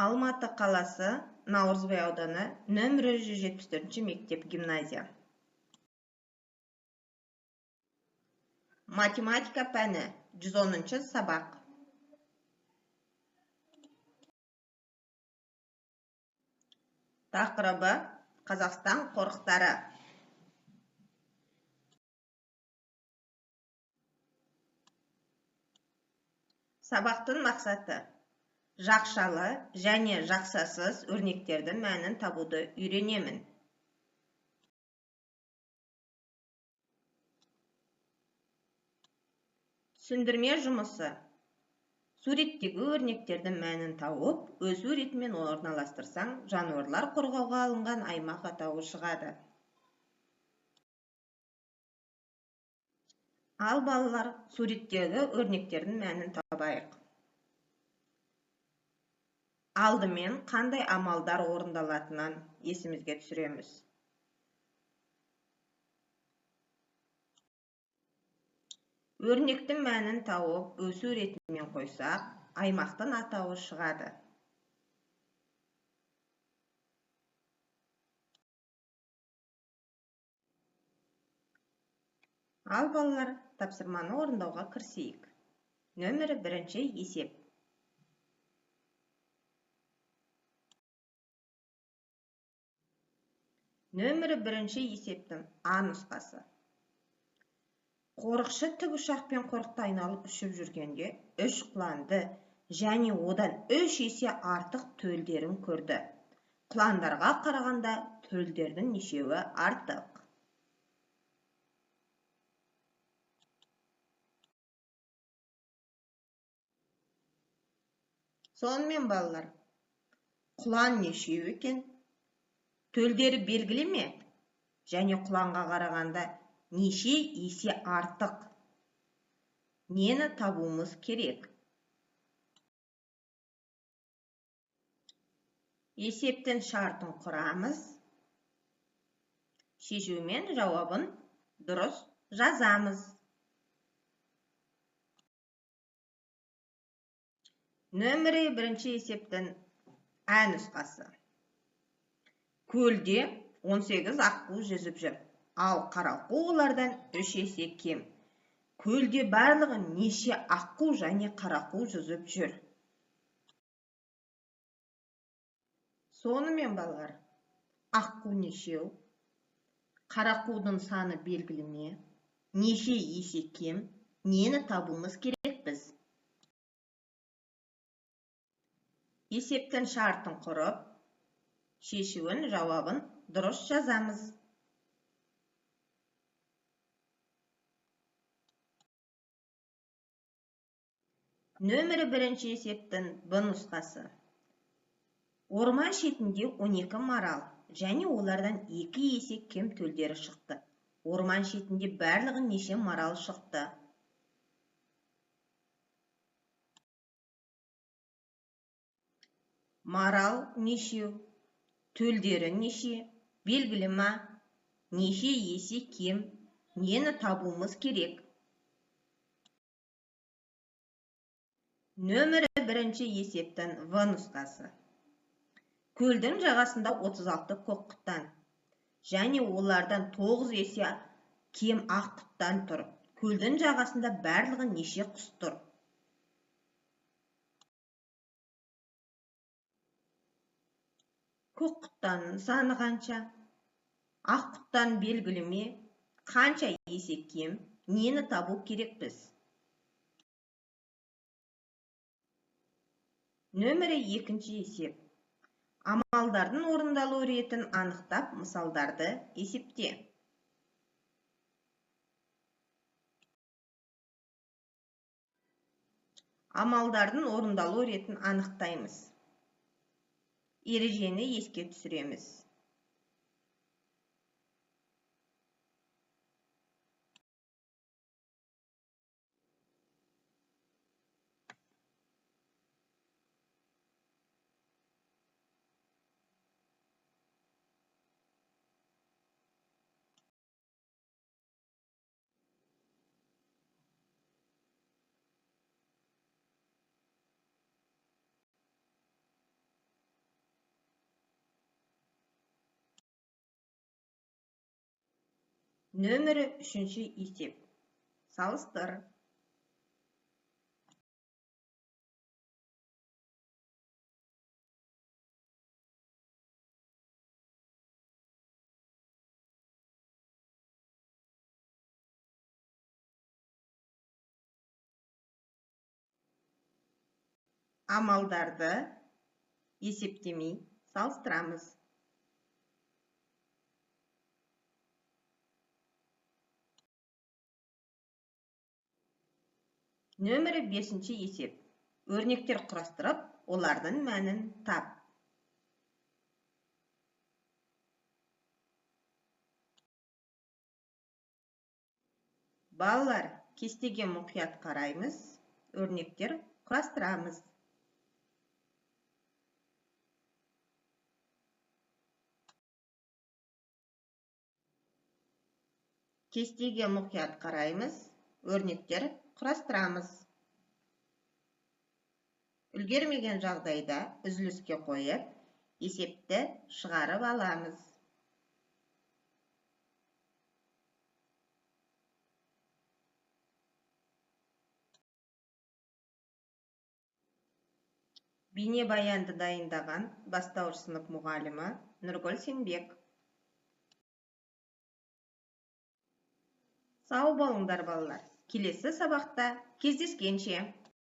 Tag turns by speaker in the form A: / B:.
A: Алматы қаласы, Наурызбай ауданы, нөмірі 174 мектеп-гимназия. Математика пәні, 110 сабақ. Тақырыбы Қазақстан қорықтары. Сабақтың мақсаты жақшалы және жақсасыз өрнектердің мәнін табуды үйренемін. Түсіндірме жұмысы. Суреттегі өрнектердің мәнін тауып, өз суретімен орналастырсаң, жануарлар қорғауға алынған аймақ атауы шығады. Ал балалар, суреттегі өрнектердің мәнін табайық. Алдымен қандай амалдар орындалатынын есімізге түсіреміз. Өрнектің мәнін тауып, өз суретімен қойсақ, аймақтың атауы шығады. Ал балалар, тапсырманы орындауға кірісейік. Нөмірі 1 есеп. Нөмірі 1 есептің А нұсқасы. Қорықшы тікұшақпен қорықты айналып ұшып жүргенде 3 құланды және одан 3 есе артық төлдерін көрді. Құландарға қарағанда төлдердің нешеуі артық? Сонымен балалар, құлан нешеу екен? Төлдері белгілі ме? Және құланға қарағанда неше есе артық? Нені табуымыз керек? Есептің шартын құрамыз. Шешумен жауабын дұрыс жазамыз. Нөмірі 1 есептің Ә нұсқасы. Көлде 18 аққу жүзіп жүр, ал қарақу олардан 3 есе кем. Көлде барлығы неше аққу және қарақу жүзіп жүр? Сонымен балалар, аққу нешеу? Қарақудың саны белгілі ме? Неше есе кем? Нені табуымыз керек біз? Есептің шартын құрып, шешуін жауабын дұрыс жазамыз. Нөмірі 1 есептің Б нұсқасы. Орман шетінде 12 марал және олардан 2 есе кем төлдері шықты. Орман шетінде барлығы неше марал шықты? Марал нешеу? Төлдері неше? Белгілі ма? Неше есе кем? Нені табуымыз керек? Нөмірі 1 есептің В нұсқасы. Көлдің жағасында 36 көк құтан және олардан 9 есе кем ақ құтан тұр. Көлдің жағасында барлығы неше құс тұр? Көк құтанның саны қанша? Ақ құтан белгілі ме? Қанша есе кем? Нені табу керек біз? Нөмірі 2 есеп. Амалдардың орындалу ретін анықтап, мысалдарды есепте. Амалдардың орындалу ретін анықтаймыз. Ережені еске түсіреміз. Нөмірі 3-ші есеп. Салыстыр. Амалдарды есептемей салыстырамыз. Нөмірі 5-ші есеп. Өрнектер құрастырып, олардың мәнін тап. Балалар, кестеге мұқият қараймыз, өрнектер құрастырамыз. Кестеге мұқият қараймыз, өрнектер құрастырамыз. Үлгермеген жағдайда үзіліске қойып, есепті шығарып аламыз. Бейнебаянды дайындаған бастауыш сынып мұғалімі Нұргүл Сенбек. Сау болыңдар балалар. Келесі сабақта кездескенше.